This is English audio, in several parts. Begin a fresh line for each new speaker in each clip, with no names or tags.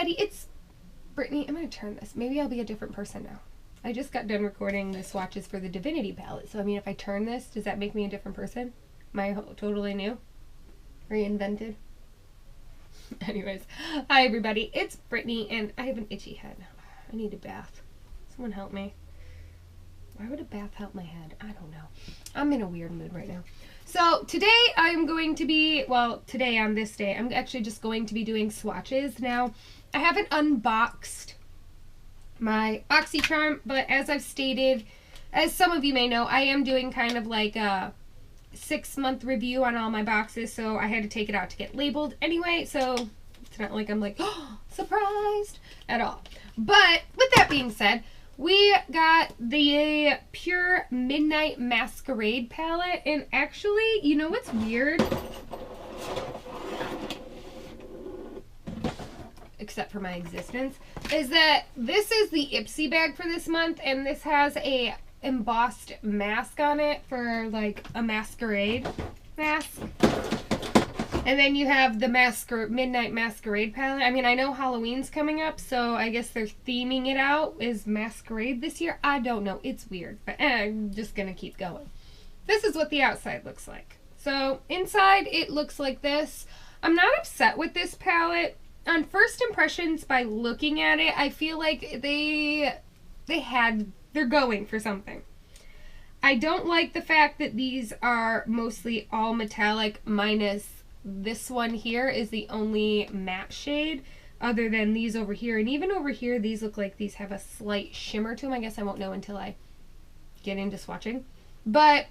everybody, it's Brittany. I'm going to turn this. Maybe I'll be a different person now. I just got done recording the swatches for the Divinity palette. So, I mean, if I turn this, does that make me a different person? Am I totally new? Reinvented? Anyways, hi everybody. It's Brittany and I have an itchy head. I need a bath. Someone help me. Why would a bath help my head? I don't know. I'm in a weird mood right now. So today I'm going to be, well, today on this day, I'm actually just going to be doing swatches. Now, I haven't unboxed my Boxycharm, but as I've stated, as some of you may know, I am doing kind of like a 6-month review on all my boxes, so I had to take it out to get labeled anyway, so it's not like I'm like, oh, surprised at all. But with that being said, we got the PUR Midnight Masquerade palette, and actually, you know what's weird? Except for my existence, is that this is the Ipsy bag for this month, and this has a embossed mask on it for like a masquerade mask. And then you have the Midnight Masquerade palette. I mean, I know Halloween's coming up, so I guess they're theming it out as Masquerade this year. I don't know. It's weird, but I'm just gonna keep going. This is what the outside looks like. So inside it looks like this. I'm not upset with this palette. On first impressions, by looking at it, I feel like they're going for something. I don't like the fact that these are mostly all metallic, minus this one here is the only matte shade, other than these over here. And even over here, these look like these have a slight shimmer to them. I guess I won't know until I get into swatching. But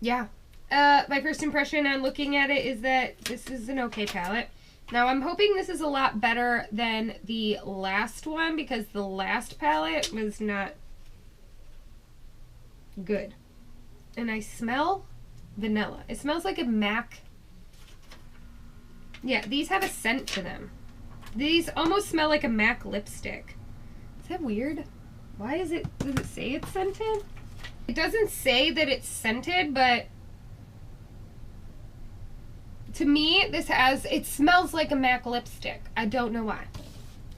yeah, my first impression on looking at it is that this is an okay palette. Now, I'm hoping this is a lot better than the last one, because the last palette was not good. And I smell vanilla. It smells like a MAC. Yeah, these have a scent to them. These almost smell like a MAC lipstick. Is that weird? Why does it say it's scented? It doesn't say that it's scented, but to me, it smells like a MAC lipstick. I don't know why.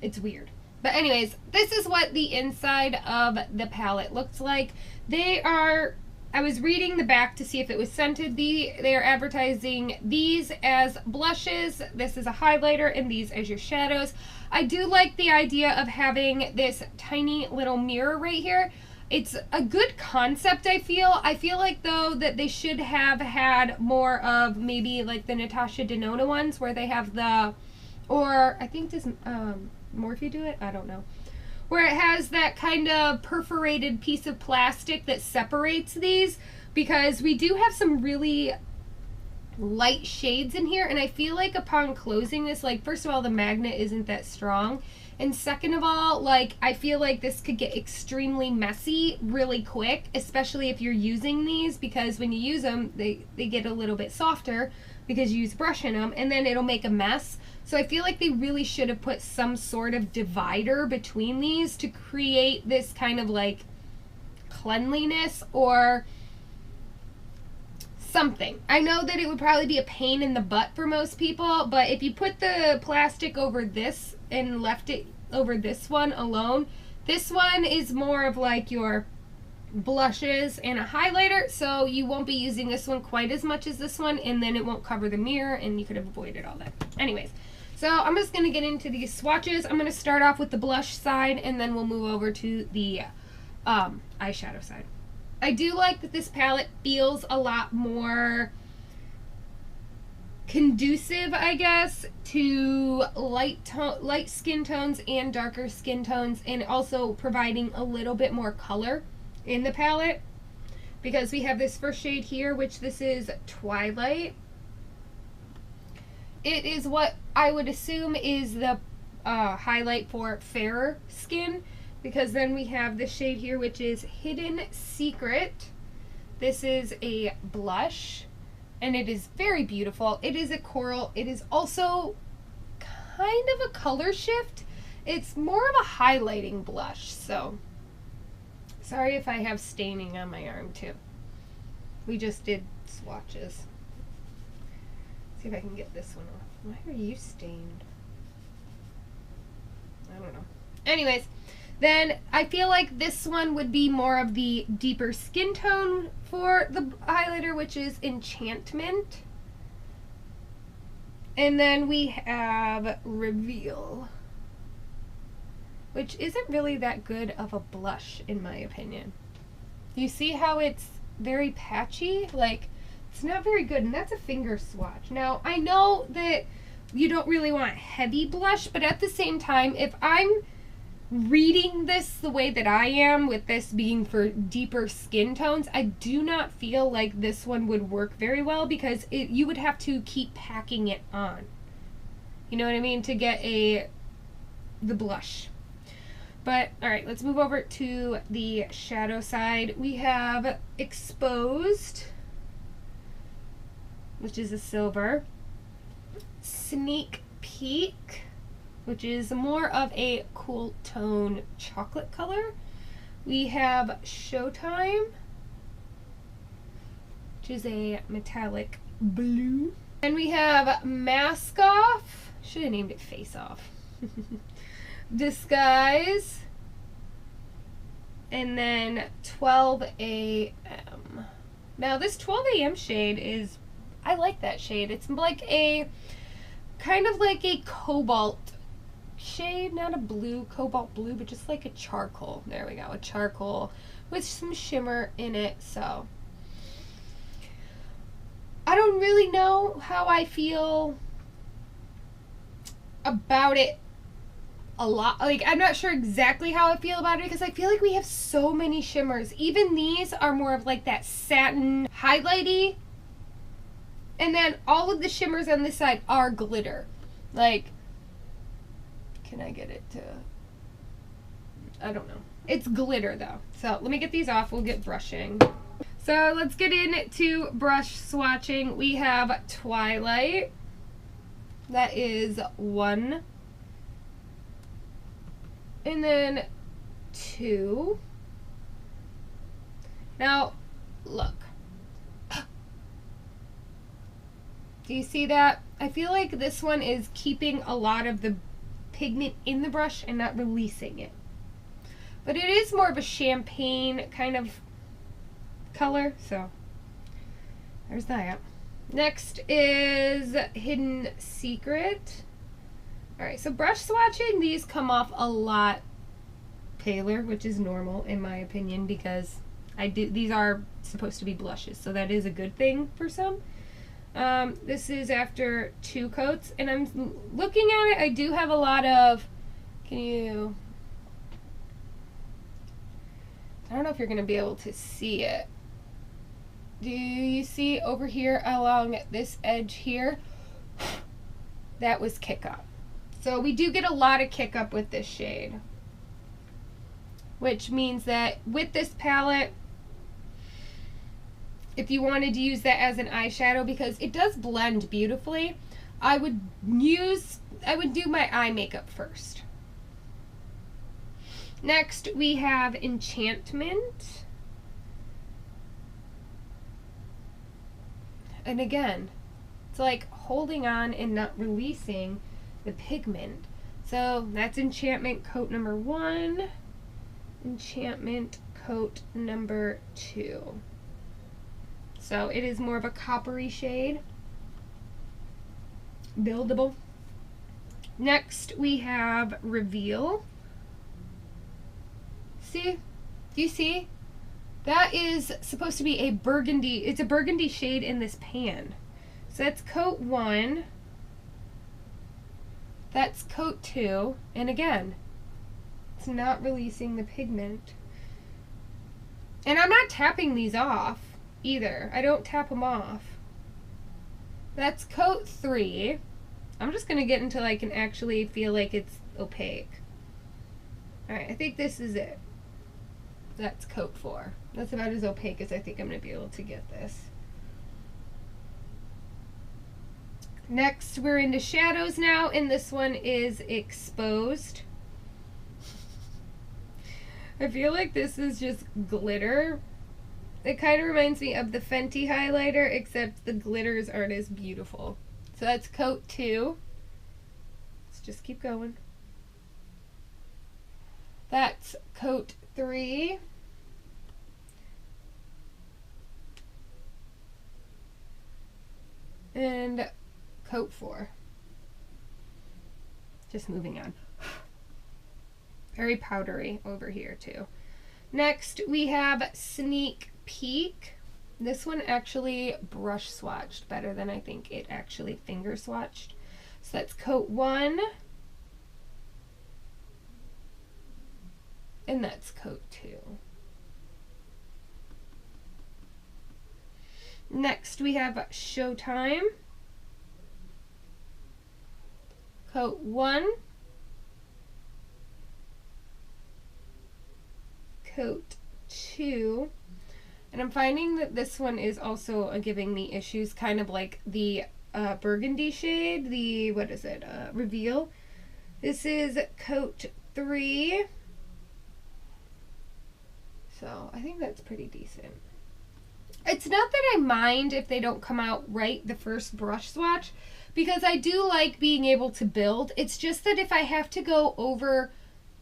It's weird. But anyways, this is what the inside of the palette looks like. I was reading the back to see if it was scented. They are advertising these as blushes. This is a highlighter, and these as your shadows. I do like the idea of having this tiny little mirror right here. It's a good concept, I feel. I feel like, though, that they should have had more of maybe like the Natasha Denona ones where they have or I think does Morphe do it? I don't know. Where it has that kind of perforated piece of plastic that separates these, because we do have some really light shades in here, and I feel like upon closing this, like, first of all, the magnet isn't that strong, and second of all, like, I feel like this could get extremely messy really quick, especially if you're using these, because when you use them, they get a little bit softer because you use brush in them, and then it'll make a mess. So I feel like they really should have put some sort of divider between these to create this kind of like cleanliness or something. I know that it would probably be a pain in the butt for most people, but if you put the plastic over this and left it over this one alone, this one is more of like your blushes and a highlighter, so you won't be using this one quite as much as this one, and then it won't cover the mirror, and you could have avoided all that. Anyways, so I'm just going to get into these swatches. I'm going to start off with the blush side, and then we'll move over to the eyeshadow side. I do like that this palette feels a lot more conducive, I guess, to light skin tones and darker skin tones, and also providing a little bit more color in the palette, because we have this first shade here, which this is Twilight. It is what I would assume is the highlight for fairer skin, because then we have this shade here, which is Hidden Secret. This is a blush, and it is very beautiful. It is a coral. It is also kind of a color shift. It's more of a highlighting blush, so sorry if I have staining on my arm too. We just did swatches. See if I can get this one off. Why are you stained? anyways, then I feel like this one would be more of the deeper skin tone for the highlighter, which is Enchantment. And then we have Reveal, which isn't really that good of a blush in my opinion. You see how it's very patchy? Like, it's not very good, and that's a finger swatch. Now, I know that you don't really want heavy blush, but at the same time, if I'm reading this the way that I am, with this being for deeper skin tones, I do not feel like this one would work very well, because you would have to keep packing it on. You know what I mean? To get the blush. But, alright, let's move over to the shadow side. We have Exposed, which is a silver. Sneak Peek, which is more of a cool tone chocolate color. We have Showtime, which is a metallic blue. And we have Mask Off. Should have named it Face Off. Disguise, and then 12 a.m. Now this 12 a.m. shade is, I like that shade. It's like a, kind of like a cobalt shade, not a blue, cobalt blue, but just like a charcoal. There we go, a charcoal with some shimmer in it. So I don't really know how I feel about it a lot. Like, I'm not sure exactly how I feel about it, because I feel like we have so many shimmers. Even these are more of like that satin highlighty, and then all of the shimmers on this side are glitter. Like, can I get it to, I don't know. It's glitter though. So let me get these off, we'll get brushing. So let's get into brush swatching. We have Twilight. That is 1. And then 2. Now, look. Do you see that? I feel like this one is keeping a lot of the pigment in the brush and not releasing it. But it is more of a champagne kind of color, so there's that. Next is Hidden Secret. Alright, so brush swatching, these come off a lot paler, which is normal in my opinion, because these are supposed to be blushes, so that is a good thing for some. This is after 2 coats, and I'm looking at it, I do have a lot of, I don't know if you're going to be able to see it. Do you see over here along this edge here? That was Kick Up. So we do get a lot of kick up with this shade, which means that with this palette, if you wanted to use that as an eyeshadow, because it does blend beautifully, I would do my eye makeup first. Next we have Enchantment. And again, it's like holding on and not releasing the pigment. So that's Enchantment coat number 1, Enchantment coat number 2. So it is more of a coppery shade, buildable. Next we have Reveal. See? Do you see? That is supposed to be a burgundy, it's a burgundy shade in this pan. So that's coat 1. That's coat 2, and again, it's not releasing the pigment. And I'm not tapping these off either. I don't tap them off. That's coat 3. I'm just going to get until I can actually feel like it's opaque. Alright, I think this is it. That's coat 4. That's about as opaque as I think I'm going to be able to get this. Next, we're into shadows now, and this one is Exposed. I feel like this is just glitter. It kind of reminds me of the Fenty highlighter, except the glitters aren't as beautiful. So that's coat 2. Let's just keep going. That's coat 3. And coat 4. Just moving on. Very powdery over here too. Next we have Sneak Peek. This one actually brush swatched better than I think it actually finger swatched. So that's coat 1. And that's coat 2. Next we have Showtime. Coat 1. Coat 2. And I'm finding that this one is also giving me issues, kind of like the burgundy shade, the, what is it, Reveal. This is coat 3. So I think that's pretty decent. It's not that I mind if they don't come out right the first brush swatch, because I do like being able to build. It's just that if I have to go over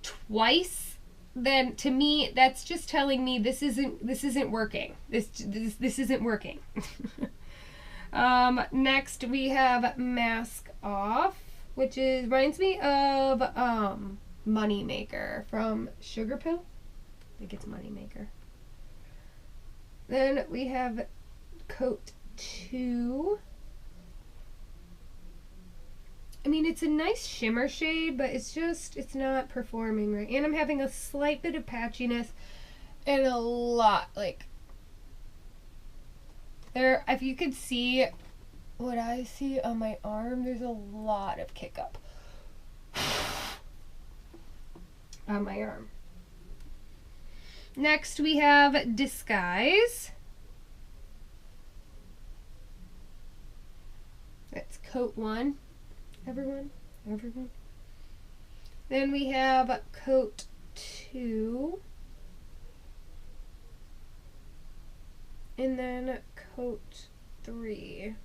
twice, then to me that's just telling me this isn't working. This isn't working. Next we have Mask Off, which reminds me of Moneymaker from Sugar Pill. I think it's Moneymaker. Then we have coat 2. I mean, it's a nice shimmer shade, but it's not performing right. And I'm having a slight bit of patchiness and a lot, like, there, if you could see what I see on my arm, there's a lot of kick up on my arm. Next we have Disguise. That's coat 1. Everyone. Then we have coat 2. And then coat 3.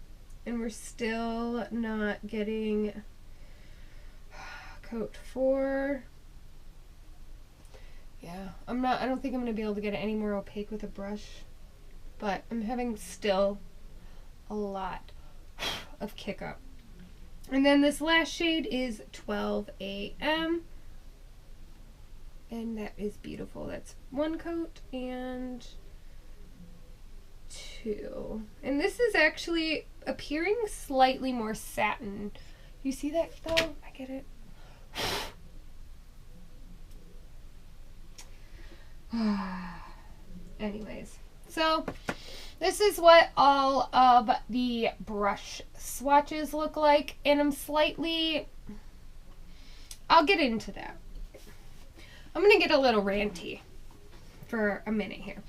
And we're still not getting coat 4. Yeah, I don't think I'm going to be able to get it any more opaque with a brush, but I'm having still a lot of kick up. And then this last shade is 12 AM, and that is beautiful. That's 1 coat and 2. And this is actually appearing slightly more satin. You see that though? I get it. Anyways, so this is what all of the brush swatches look like, and I'll get into that. I'm gonna get a little ranty for a minute here.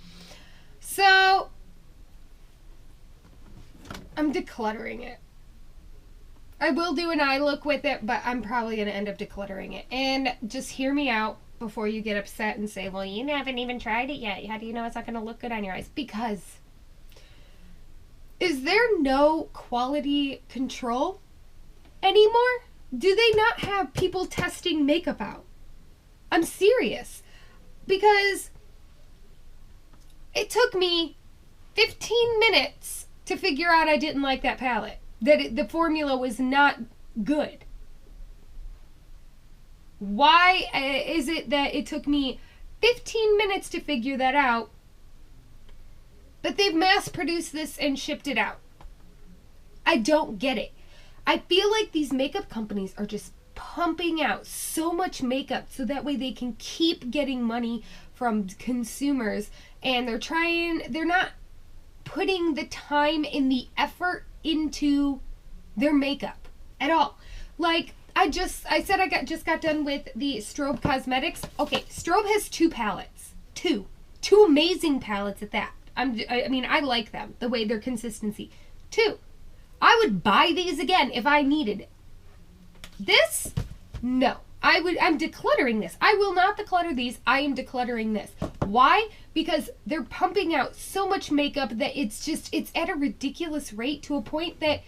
So I'm decluttering it. I will do an eye look with it, but I'm probably gonna end up decluttering it. And just hear me out before you get upset and say, well, you haven't even tried it yet. How do you know it's not gonna look good on your eyes? Because is there no quality control anymore? Do they not have people testing makeup out? I'm serious. Because it took me 15 minutes to figure out I didn't like that palette. That the formula was not good. Why is it that it took me 15 minutes to figure that out, but they've mass produced this and shipped it out? I don't get it. I feel like these makeup companies are just pumping out so much makeup so that way they can keep getting money from consumers, and they're not putting the time and the effort into their makeup at all. Like, I said I just got done with the Strobe Cosmetics. Okay, Strobe has 2 palettes. Two amazing palettes at that. I mean, I like them, the way their consistency. 2. I would buy these again if I needed it. This, no. I'm decluttering this. I will not declutter these. I am decluttering this. Why? Because they're pumping out so much makeup that it's at a ridiculous rate, to a point that,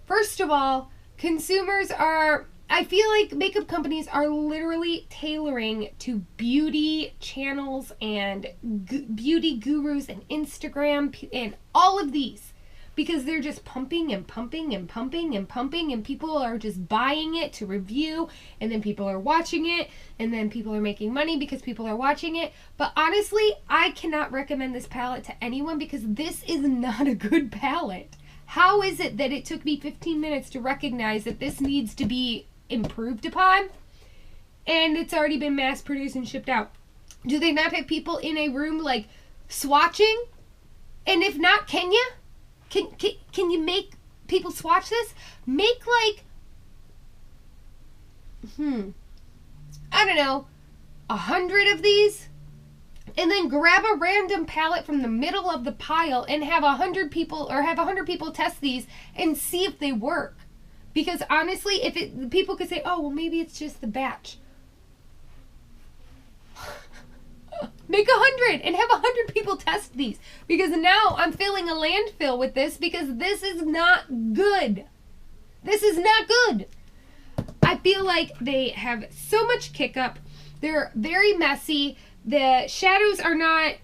first of all, consumers are I feel like makeup companies are literally tailoring to beauty channels and beauty gurus and Instagram and all of these, because they're just pumping and pumping and pumping and pumping, and people are just buying it to review, and then people are watching it, and then people are making money because people are watching it. But honestly, I cannot recommend this palette to anyone because this is not a good palette. How is it that it took me 15 minutes to recognize that this needs to be improved upon, and it's already been mass produced and shipped out? Do they not have people in a room like swatching? And if not, can you? Can you make people swatch this? Make like, I don't know, 100 of these, and then grab a random palette from the middle of the pile and have 100 people, or have 100 people test these and see if they work. Because honestly, people could say, oh, well, maybe it's just the batch. Make 100 and have 100 people test these, because now I'm filling a landfill with this because this is not good. This is not good. I feel like they have so much kick up. They're very messy. The shadows are not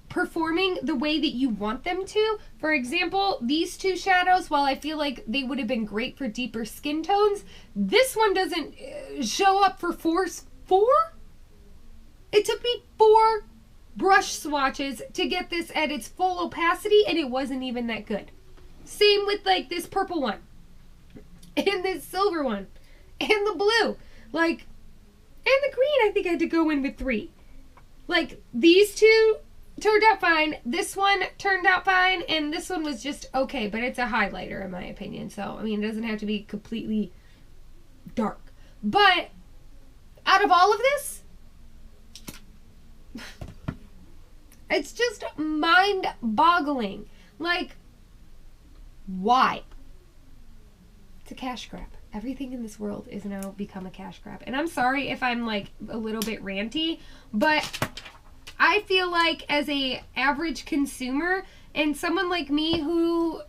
performing the way that you want them to. For example, these two shadows, while I feel like they would have been great for deeper skin tones, this one doesn't show up for four? It took me 4 brush swatches to get this at its full opacity, and it wasn't even that good. Same with like this purple one, and this silver one, and the blue, like, and the green. I think I had to go in with 3. Like, these two turned out fine, this one turned out fine, and this one was just okay, but it's a highlighter in my opinion. So, I mean, it doesn't have to be completely dark. But out of all of this, it's just mind-boggling. Like, why? It's a cash grab. Everything in this world is now become a cash grab. And I'm sorry if I'm like a little bit ranty, but I feel like as a average consumer and someone like me who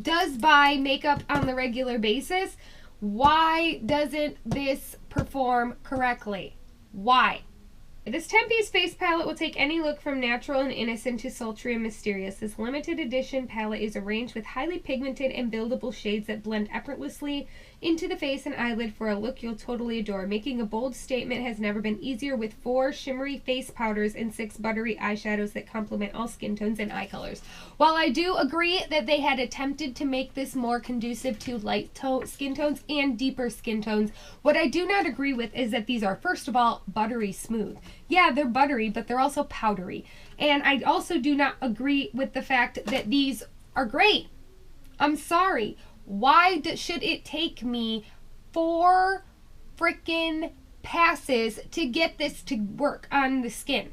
does buy makeup on the regular basis, why doesn't this perform correctly? Why? This 10-piece face palette will take any look from natural and innocent to sultry and mysterious. This limited edition palette is arranged with highly pigmented and buildable shades that blend effortlessly into the face and eyelid for a look you'll totally adore. Making a bold statement has never been easier with 4 shimmery face powders and 6 buttery eyeshadows that complement all skin tones and eye colors. While I do agree that they had attempted to make this more conducive to light skin tones and deeper skin tones, what I do not agree with is that these are, first of all, buttery smooth. Yeah, they're buttery, but they're also powdery. And I also do not agree with the fact that these are great. I'm sorry. Why should it take me 4 freaking passes to get this to work on the skin?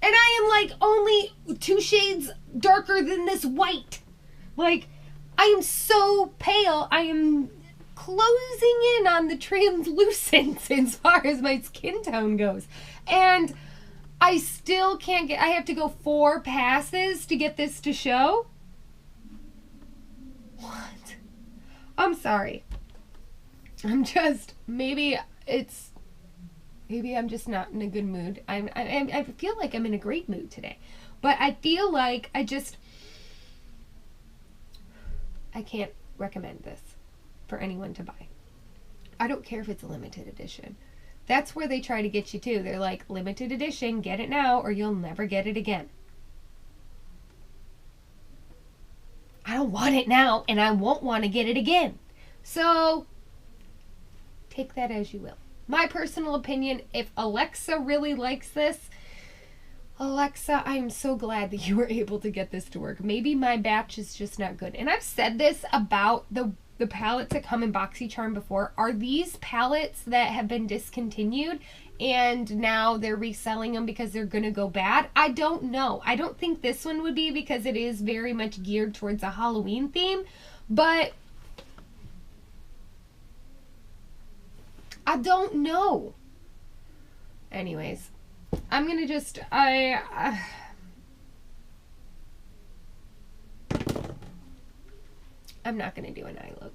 And I am like only 2 shades darker than this white. Like, I am so pale. I am closing in on the translucence as far as my skin tone goes. And I still can't I have to go 4 passes to get this to show? What? I'm sorry. Maybe I'm just not in a good mood. I feel like I'm in a great mood today. But I feel like I can't recommend this for anyone to buy. I don't care if it's a limited edition. That's where they try to get you to. They're like, limited edition, get it now or you'll never get it again. I don't want it now and I won't want to get it again. So take that as you will. My personal opinion, if Alexa really likes this, Alexa, I am so glad that you were able to get this to work. Maybe my batch is just not good. And I've said this about the palettes that come in Boxycharm before. Are these palettes that have been discontinued and now they're reselling them because they're gonna go bad? I don't know. I don't think this one would be because it is very much geared towards a Halloween theme, but I don't know. Anyways, I'm gonna just I'm not gonna do an eye look.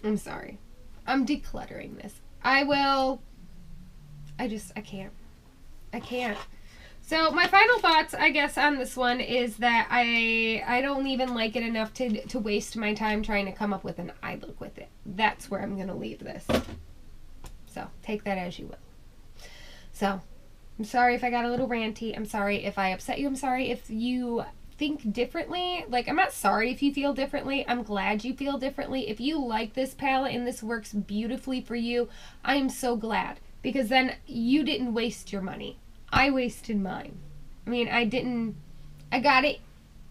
I'm sorry. I'm decluttering this. I can't. So my final thoughts, I guess, on this one is that I don't even like it enough to waste my time trying to come up with an eye look with it. That's where I'm going to leave this. So take that as you will. So I'm sorry if I got a little ranty. I'm sorry if I upset you. I'm sorry if you think differently. Like, I'm not sorry if you feel differently. I'm glad you feel differently. If you like this palette and this works beautifully for you, I am so glad, because then you didn't waste your money. I wasted mine. I mean, I got it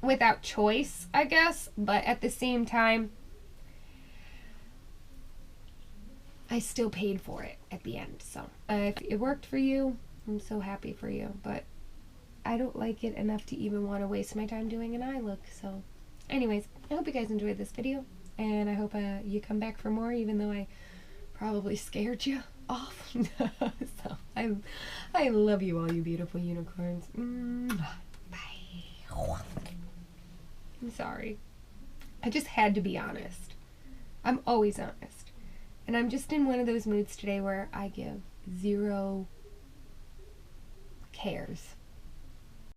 without choice, I guess, but at the same time, I still paid for it at the end. So if it worked for you, I'm so happy for you, but I don't like it enough to even want to waste my time doing an eye look. So anyways, I hope you guys enjoyed this video, and I hope you come back for more, even though I probably scared you off. So I love you all, you beautiful unicorns. Bye. I'm sorry. I just had to be honest. I'm always honest. And I'm just in one of those moods today where I give 0 cares.